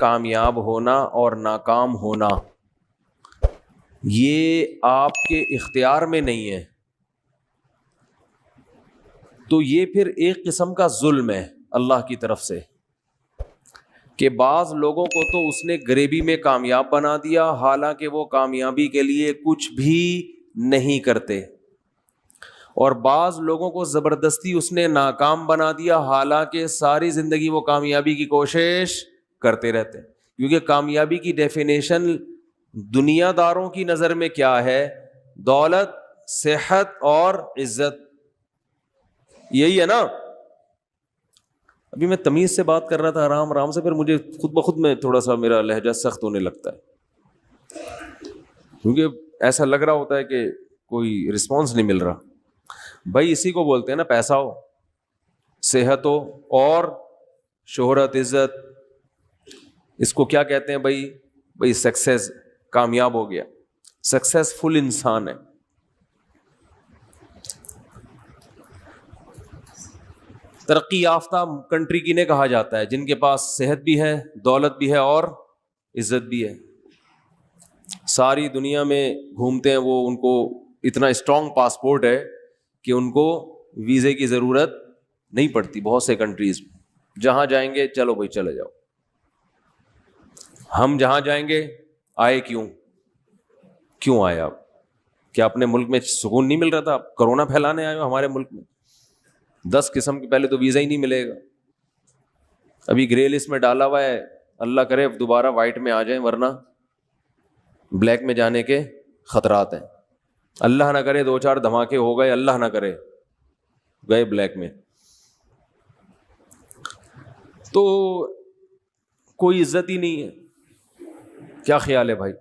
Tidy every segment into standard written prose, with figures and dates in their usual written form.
کامیاب ہونا اور ناکام ہونا یہ آپ کے اختیار میں نہیں ہے، تو یہ پھر ایک قسم کا ظلم ہے اللہ کی طرف سے کہ بعض لوگوں کو تو اس نے غریبی میں کامیاب بنا دیا حالانکہ وہ کامیابی کے لیے کچھ بھی نہیں کرتے، اور بعض لوگوں کو زبردستی اس نے ناکام بنا دیا حالانکہ ساری زندگی وہ کامیابی کی کوشش کرتے رہتے ہیں، کیونکہ کامیابی کی ڈیفینیشن دنیا داروں کی نظر میں کیا ہے؟ دولت، صحت اور عزت، یہی ہے نا۔ ابھی میں تمیز سے بات کر رہا تھا آرام آرام سے، پھر مجھے خود بخود میں تھوڑا سا میرا لہجہ سخت ہونے لگتا ہے، کیونکہ ایسا لگ رہا ہوتا ہے کہ کوئی رسپانس نہیں مل رہا۔ بھائی اسی کو بولتے ہیں نا، پیسہ ہو، صحت ہو اور شہرت، عزت، اس کو کیا کہتے ہیں بھائی سکسیس، کامیاب ہو گیا، سکسیسفل انسان ہے۔ ترقی یافتہ کنٹری کنہیں کہا جاتا ہے؟ جن کے پاس صحت بھی ہے، دولت بھی ہے اور عزت بھی ہے، ساری دنیا میں گھومتے ہیں وہ، ان کو اتنا اسٹرانگ پاسپورٹ ہے کہ ان کو ویزے کی ضرورت نہیں پڑتی۔ بہت سے کنٹریز میں جہاں جائیں گے چلو بھائی چلے جاؤ، ہم جہاں جائیں گے آئے کیوں آئے آپ؟ کیا اپنے ملک میں سکون نہیں مل رہا تھا؟ آپ کرونا پھیلانے آئے ہو ہمارے ملک میں؟ 10 قسم کے پہلے تو ویزا ہی نہیں ملے گا، ابھی گرے لسٹ میں ڈالا ہوا ہے، اللہ کرے دوبارہ وائٹ میں آ جائیں، ورنہ بلیک میں جانے کے خطرات ہیں۔ اللہ نہ کرے 2-4 دھماکے ہو گئے، اللہ نہ کرے گئے بلیک میں، تو کوئی عزت ہی نہیں ہے۔ کیا خیال ہے بھائی؟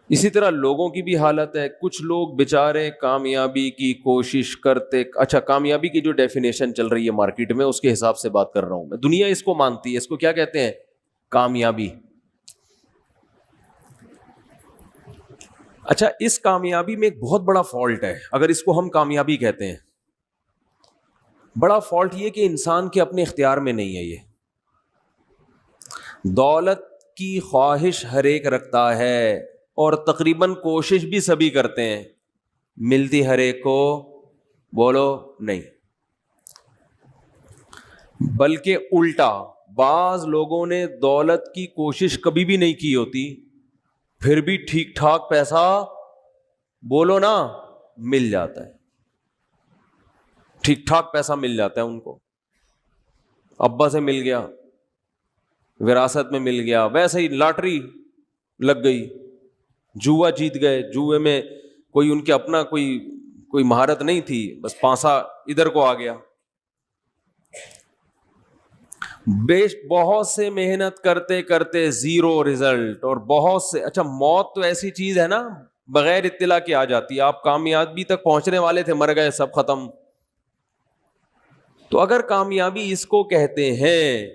اسی طرح لوگوں کی بھی حالت ہے، کچھ لوگ بیچارے کامیابی کی کوشش کرتے، اچھا کامیابی کی جو ڈیفینیشن چل رہی ہے مارکیٹ میں اس کے حساب سے بات کر رہا ہوں میں، دنیا اس کو مانتی ہے، اس کو کیا کہتے ہیں؟ کامیابی۔ اچھا اس کامیابی میں ایک بہت بڑا فالٹ ہے، اگر اس کو ہم کامیابی کہتے ہیں، بڑا فالٹ یہ کہ انسان کے اپنے اختیار میں نہیں ہے۔ یہ دولت کی خواہش ہر ایک رکھتا ہے اور تقریباً کوشش بھی سبھی کرتے ہیں، ملتی ہر ایک کو بولو نہیں، بلکہ الٹا بعض لوگوں نے دولت کی کوشش کبھی بھی نہیں کی ہوتی، پھر بھی ٹھیک ٹھاک پیسہ بولو نا مل جاتا ہے، ٹھیک ٹھاک پیسہ مل جاتا ہے ان کو، ابا سے مل گیا، وراثت میں مل گیا، ویسے ہی لاٹری لگ گئی، جوا جیت گئے، جوئے میں کوئی ان کے اپنا کوئی مہارت نہیں تھی، بس پانسا ادھر کو آ گیا۔ بہت سے محنت کرتے کرتے زیرو رزلٹ، اور بہت سے، اچھا موت تو ایسی چیز ہے نا بغیر اطلاع کے آ جاتی ہے، آپ کامیابی تک پہنچنے والے تھے، مر گئے، سب ختم۔ تو اگر کامیابی اس کو کہتے ہیں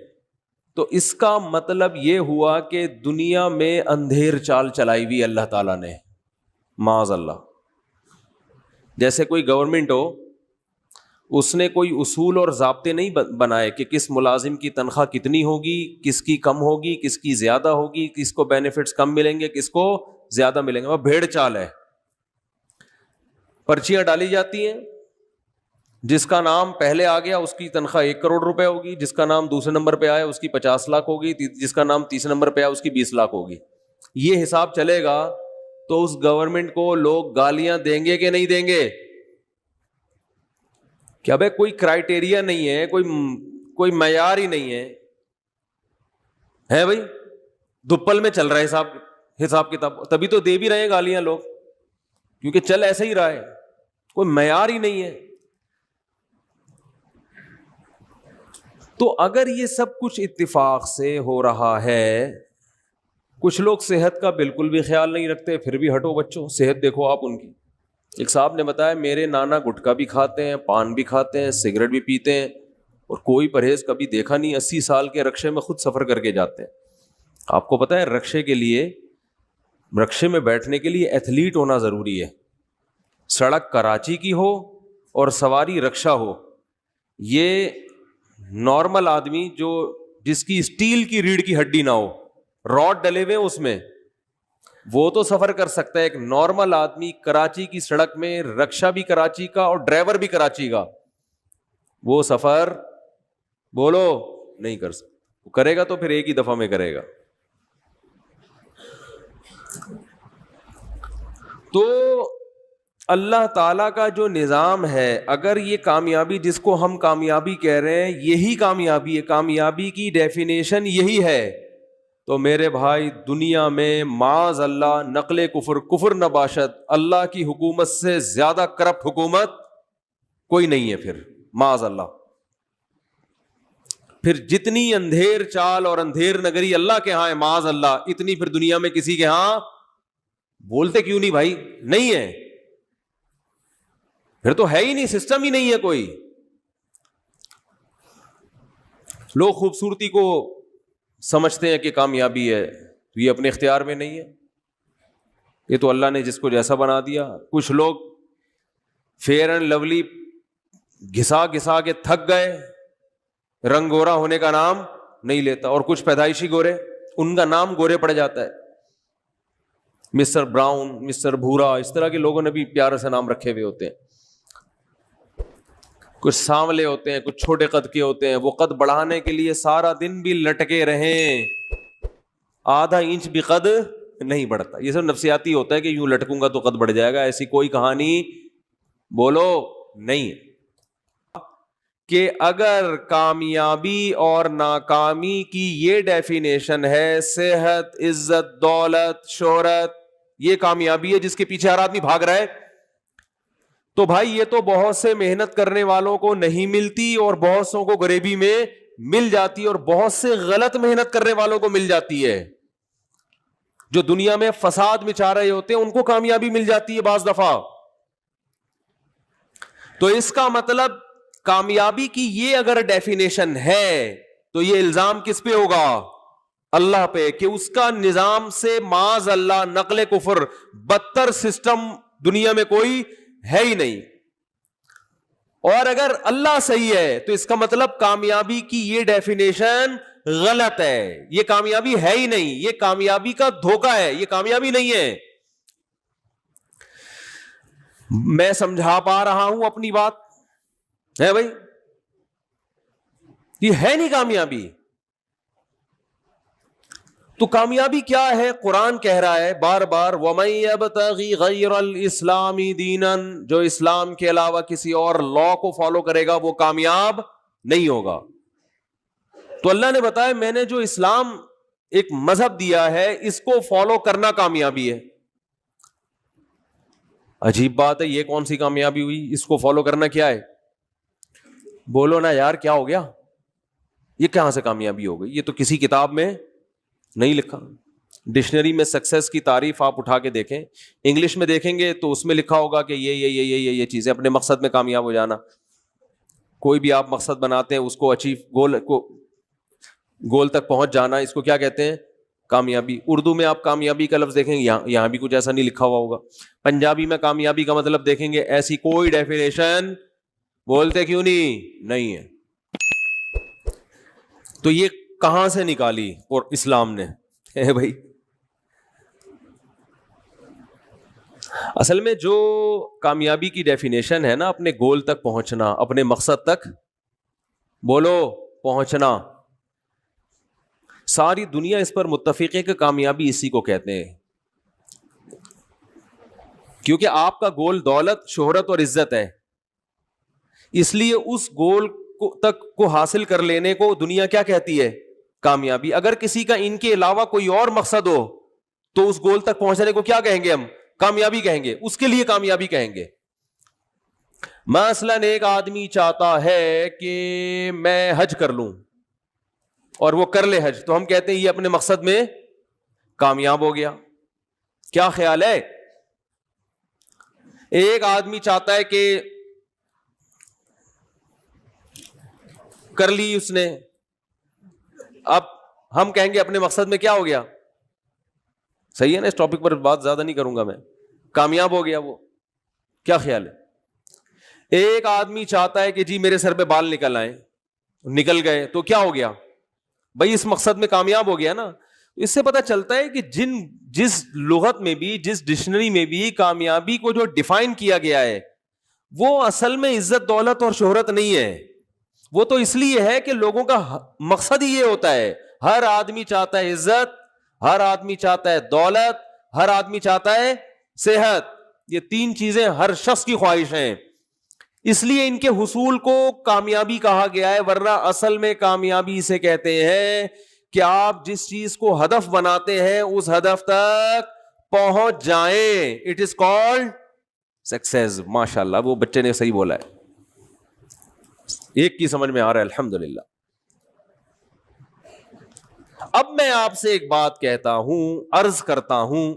تو اس کا مطلب یہ ہوا کہ دنیا میں اندھیر چال چلائی ہوئی اللہ تعالیٰ نے، معاذ اللہ۔ جیسے کوئی گورنمنٹ ہو، اس نے کوئی اصول اور ضابطے نہیں بنائے کہ کس ملازم کی تنخواہ کتنی ہوگی، کس کی کم ہوگی، کس کی زیادہ ہوگی، کس کو بینیفٹس کم ملیں گے، کس کو زیادہ ملیں گے، وہ بھیڑ چال ہے۔ پرچیاں ڈالی جاتی ہیں، جس کا نام پہلے آ گیا اس کی تنخواہ 1 کروڑ روپے ہوگی، جس کا نام دوسرے نمبر پہ آیا اس کی 50 لاکھ ہوگی، جس کا نام تیسرے نمبر پہ آیا اس کی 20 لاکھ ہوگی۔ یہ حساب چلے گا تو اس گورنمنٹ کو لوگ گالیاں دیں گے کہ نہیں دیں گے؟ کیا بھائی کوئی کرائٹیریا نہیں ہے، کوئی معیار ہی نہیں ہے بھائی، دپل میں چل رہا ہے حساب کتاب، تبھی تو دے بھی رہے ہیں گالیاں لوگ، کیونکہ چل ایسے ہی رہا ہے، کوئی معیار ہی نہیں ہے۔ تو اگر یہ سب کچھ اتفاق سے ہو رہا ہے، کچھ لوگ صحت کا بالکل بھی خیال نہیں رکھتے، پھر بھی ہٹو بچوں، صحت دیکھو آپ ان کی۔ ایک صاحب نے بتایا میرے نانا گٹکا بھی کھاتے ہیں، پان بھی کھاتے ہیں، سگریٹ بھی پیتے ہیں، اور کوئی پرہیز کبھی دیکھا نہیں، 80 سال کے رکشے میں خود سفر کر کے جاتے ہیں۔ آپ کو پتا ہے رکشے میں بیٹھنے کے لیے ایتھلیٹ ہونا ضروری ہے، سڑک کراچی کی ہو اور سواری رکشہ ہو، یہ نارمل آدمی جو جس کی اسٹیل کی ریڑھ کی ہڈی نہ ہو, راڈ ڈلے ہوئے اس میں, وہ تو سفر کر سکتا ہے. ایک نارمل آدمی کراچی کی سڑک میں, رکشا بھی کراچی کا اور ڈرائیور بھی کراچی کا, وہ سفر بولو نہیں کر سکتا. کرے گا تو پھر ایک ہی دفعہ میں کرے گا. تو اللہ تعالیٰ کا جو نظام ہے, اگر یہ کامیابی جس کو ہم کامیابی کہہ رہے ہیں یہی کامیابی ہے, کامیابی کی ڈیفینیشن یہی ہے, تو میرے بھائی دنیا میں معاذ اللہ نقل کفر نباشت, اللہ کی حکومت سے زیادہ کرپٹ حکومت کوئی نہیں ہے پھر, معاذ اللہ. پھر جتنی اندھیر چال اور اندھیر نگری اللہ کے ہاں ہے معاذ اللہ, اتنی پھر دنیا میں کسی کے ہاں بولتے کیوں نہیں بھائی, نہیں ہے. پھر تو ہے ہی نہیں, سسٹم ہی نہیں ہے کوئی. لوگ خوبصورتی کو سمجھتے ہیں کہ کامیابی ہے, تو یہ اپنے اختیار میں نہیں ہے, یہ تو اللہ نے جس کو جیسا بنا دیا. کچھ لوگ فیئر اینڈ لولی گھسا گھسا کے تھک گئے, رنگ گورا ہونے کا نام نہیں لیتا, اور کچھ پیدائشی گورے, ان کا نام گورے پڑ جاتا ہے, مسٹر براؤن, مسٹر بھورا, اس طرح کے لوگوں نے بھی پیارے سے نام رکھے ہوئے ہوتے ہیں. کچھ سانولے ہوتے ہیں, کچھ چھوٹے قد کے ہوتے ہیں, وہ قد بڑھانے کے لیے سارا دن بھی لٹکے رہیں, آدھا انچ بھی قد نہیں بڑھتا. یہ سب نفسیاتی ہوتا ہے کہ یوں لٹکوں گا تو قد بڑھ جائے گا, ایسی کوئی کہانی بولو نہیں ہے. کہ اگر کامیابی اور ناکامی کی یہ ڈیفینیشن ہے, صحت, عزت, دولت, شہرت, یہ کامیابی ہے جس کے پیچھے ہر آدمی بھاگ رہا ہے, تو بھائی یہ تو بہت سے محنت کرنے والوں کو نہیں ملتی, اور بہت سوں کو غریبی میں مل جاتی ہے, اور بہت سے غلط محنت کرنے والوں کو مل جاتی ہے. جو دنیا میں فساد مچا رہے ہوتے ہیں ان کو کامیابی مل جاتی ہے بعض دفعہ. تو اس کا مطلب کامیابی کی یہ اگر ڈیفینیشن ہے تو یہ الزام کس پہ ہوگا؟ اللہ پہ, کہ اس کا نظام سے معاذ اللہ نقل کفر بدتر سسٹم دنیا میں کوئی ہے ہی نہیں. اور اگر اللہ صحیح ہے تو اس کا مطلب کامیابی کی یہ ڈیفینیشن غلط ہے, یہ کامیابی ہے ہی نہیں, یہ کامیابی کا دھوکہ ہے, یہ کامیابی نہیں ہے. میں سمجھا پا رہا ہوں اپنی بات ہے بھائی؟ یہ ہے نہیں کامیابی. تو کامیابی کیا ہے؟ قرآن کہہ رہا ہے بار بار, وَمَن يَبْتَغِ غَيْرَ الْإِسْلَامِ دِينًا, جو اسلام کے علاوہ کسی اور لا کو فالو کرے گا وہ کامیاب نہیں ہوگا. تو اللہ نے بتایا میں نے جو اسلام ایک مذہب دیا ہے اس کو فالو کرنا کامیابی ہے. عجیب بات ہے, یہ کون سی کامیابی ہوئی؟ اس کو فالو کرنا کیا ہے؟ بولو نا یار, کیا ہو گیا؟ یہ کہاں سے کامیابی ہو گئی؟ یہ تو کسی کتاب میں نہیں لکھا. ڈکشنری میں سکسیس کی تعریف آپ اٹھا کے دیکھیں, انگلش میں دیکھیں گے تو اس میں لکھا ہوگا کہ یہ چیزیں, اپنے مقصد میں کامیاب ہو جانا. کوئی بھی آپ مقصد بناتے ہیں اس کو اچیو, گول تک پہنچ جانا, اس کو کیا کہتے ہیں؟ کامیابی. اردو میں آپ کامیابی کا لفظ دیکھیں گے, یہاں بھی کچھ ایسا نہیں لکھا ہوا ہوگا. پنجابی میں کامیابی کا مطلب دیکھیں گے, ایسی کوئی ڈیفینیشن بولتے کیوں نہیں ہے. تو یہ کہاں سے نکالی اور اسلام نے بھائی؟ اصل میں جو کامیابی کی ڈیفینیشن ہے نا, اپنے گول تک پہنچنا, اپنے مقصد تک بولو پہنچنا, ساری دنیا اس پر متفق ہے کہ کامیابی اسی کو کہتے ہیں. کیونکہ آپ کا گول دولت, شہرت اور عزت ہے, اس لیے اس گول تک کو حاصل کر لینے کو دنیا کیا کہتی ہے؟ کامیابی. اگر کسی کا ان کے علاوہ کوئی اور مقصد ہو تو اس گول تک پہنچنے کو کیا کہیں گے ہم؟ کامیابی کہیں گے, اس کے لیے کامیابی کہیں گے. مثلاً ایک آدمی چاہتا ہے کہ میں حج کر لوں اور وہ کر لے حج, تو ہم کہتے ہیں یہ اپنے مقصد میں کامیاب ہو گیا. کیا خیال ہے؟ ایک آدمی چاہتا ہے کہ کر لی اس نے, اب ہم کہیں گے اپنے مقصد میں کیا ہو گیا؟ صحیح ہے نا, اس ٹاپک پر بات زیادہ نہیں کروں گا میں, کامیاب ہو گیا وہ. کیا خیال ہے؟ ایک آدمی چاہتا ہے کہ جی میرے سر پہ بال نکل آئے, نکل گئے, تو کیا ہو گیا؟ بھائی اس مقصد میں کامیاب ہو گیا نا. اس سے پتہ چلتا ہے کہ جس لغت میں بھی, جس ڈکشنری میں بھی کامیابی کو جو ڈیفائن کیا گیا ہے وہ اصل میں عزت دولت اور شہرت نہیں ہے. وہ تو اس لیے ہے کہ لوگوں کا مقصد ہی یہ ہوتا ہے. ہر آدمی چاہتا ہے عزت, ہر آدمی چاہتا ہے دولت, ہر آدمی چاہتا ہے صحت. یہ تین چیزیں ہر شخص کی خواہش ہیں, اس لیے ان کے حصول کو کامیابی کہا گیا ہے. ورنہ اصل میں کامیابی اسے کہتے ہیں کہ آپ جس چیز کو ہدف بناتے ہیں اس ہدف تک پہنچ جائیں. It is called success. ماشاء اللہ, وہ بچے نے صحیح بولا ہے, ایک کی سمجھ میں آ رہا ہے الحمدللہ. اب میں آپ سے ایک بات کہتا ہوں, عرض کرتا ہوں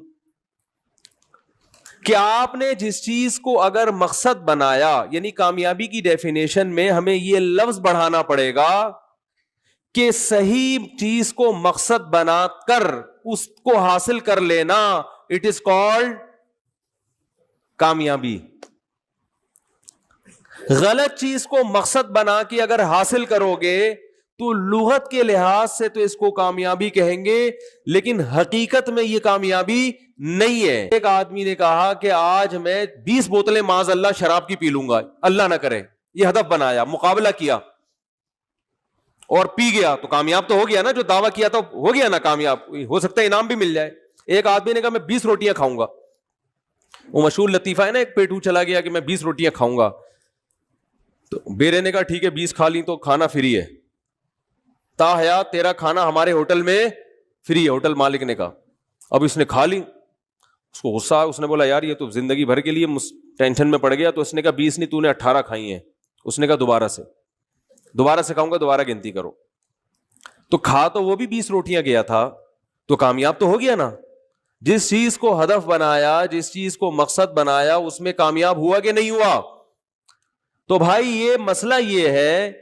کہ آپ نے جس چیز کو اگر مقصد بنایا, یعنی کامیابی کی ڈیفینیشن میں ہمیں یہ لفظ بڑھانا پڑے گا کہ صحیح چیز کو مقصد بنا کر اس کو حاصل کر لینا, اٹ از کالڈ کامیابی. غلط چیز کو مقصد بنا کے اگر حاصل کرو گے تو لغت کے لحاظ سے تو اس کو کامیابی کہیں گے, لیکن حقیقت میں یہ کامیابی نہیں ہے. ایک آدمی نے کہا کہ آج میں 20 بوتلیں معاذ اللہ شراب کی پی لوں گا, اللہ نہ کرے, یہ ہدف بنایا, مقابلہ کیا اور پی گیا تو کامیاب تو ہو گیا نا. جو دعویٰ کیا تھا ہو گیا نا کامیاب, ہو سکتا ہے انعام بھی مل جائے. ایک آدمی نے کہا میں 20 روٹیاں کھاؤں گا, وہ مشہور لطیفہ ہے نا, ایک پیٹو چلا گیا کہ میں 20 روٹیاں کھاؤں گا, تو بیرے نے کہا ٹھیک ہے 20 کھا لی تو کھانا فری ہے, تا حیات تیرا کھانا ہمارے ہوٹل میں فری ہے, ہوٹل مالک نے کہا. اب اس نے کھا لی, اس کو غصہ, اس نے بولا یار یہ تو زندگی بھر کے لیے ٹینشن میں پڑ گیا. تو اس نے کہا 20 نہیں, تو نے 18 کھائی ہیں. اس نے کہا دوبارہ سے کھاؤں گا, دوبارہ گنتی کرو. تو کھا تو وہ بھی 20 روٹیاں گیا تھا, تو کامیاب تو ہو گیا نا. جس چیز کو ہدف بنایا, جس چیز کو مقصد بنایا, اس میں کامیاب ہوا کہ نہیں ہوا؟ تو بھائی یہ مسئلہ یہ ہے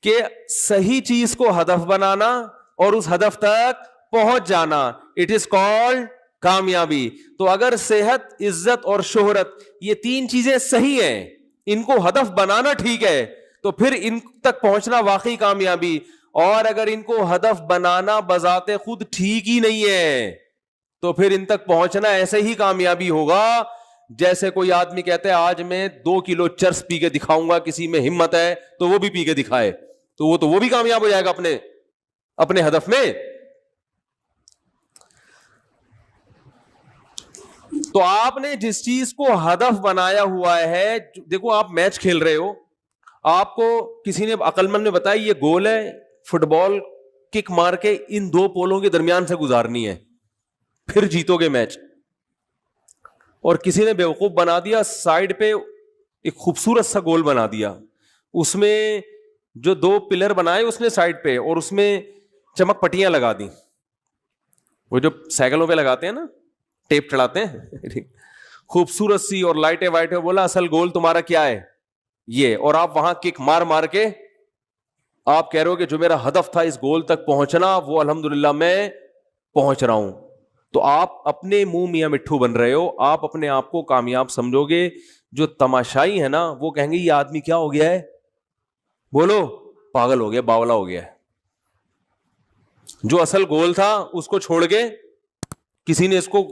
کہ صحیح چیز کو ہدف بنانا اور اس ہدف تک پہنچ جانا, اٹ از کالڈ کامیابی. تو اگر صحت, عزت اور شہرت یہ تین چیزیں صحیح ہیں, ان کو ہدف بنانا ٹھیک ہے, تو پھر ان تک پہنچنا واقعی کامیابی. اور اگر ان کو ہدف بنانا بذات خود ٹھیک ہی نہیں ہے تو پھر ان تک پہنچنا ایسے ہی کامیابی ہوگا جیسے کوئی آدمی کہتے ہیں آج میں 2 کلو چرس پی کے دکھاؤں گا, کسی میں ہمت ہے تو وہ بھی پی کے دکھائے, تو وہ بھی کامیاب ہو جائے گا اپنے ہدف میں. تو آپ نے جس چیز کو ہدف بنایا ہوا ہے, دیکھو آپ میچ کھیل رہے ہو, آپ کو کسی نے عقل مند نے بتایا یہ گول ہے, فٹ بال کک مار کے ان 2 پولوں کے درمیان سے گزارنی ہے, پھر جیتو گے میچ. اور کسی نے بیوقوف بنا دیا, سائڈ پہ ایک خوبصورت سا گول بنا دیا, اس میں جو 2 پلر بنائے اس نے سائڈ پہ, اور اس میں چمک پٹیاں لگا دی, وہ جو سائیکلوں پہ لگاتے ہیں نا, ٹیپ چڑھاتے ہیں, خوبصورت سی اور لائٹیں وائٹیں. بولا اصل گول تمہارا کیا ہے یہ, اور آپ وہاں کک مار مار کے آپ کہہ رہے ہو کہ جو میرا ہدف تھا اس گول تک پہنچنا وہ الحمدللہ میں پہنچ رہا ہوں. تو آپ اپنے منہ میاں مٹھو بن رہے ہو, آپ اپنے آپ کو کامیاب سمجھو گے. جو تماشائی ہے نا وہ کہیں گے یہ آدمی کیا ہو گیا ہے, بولو پاگل ہو گیا, باولا ہو گیا ہے. جو اصل گول تھا اس کو چھوڑ کے کسی نے اس کو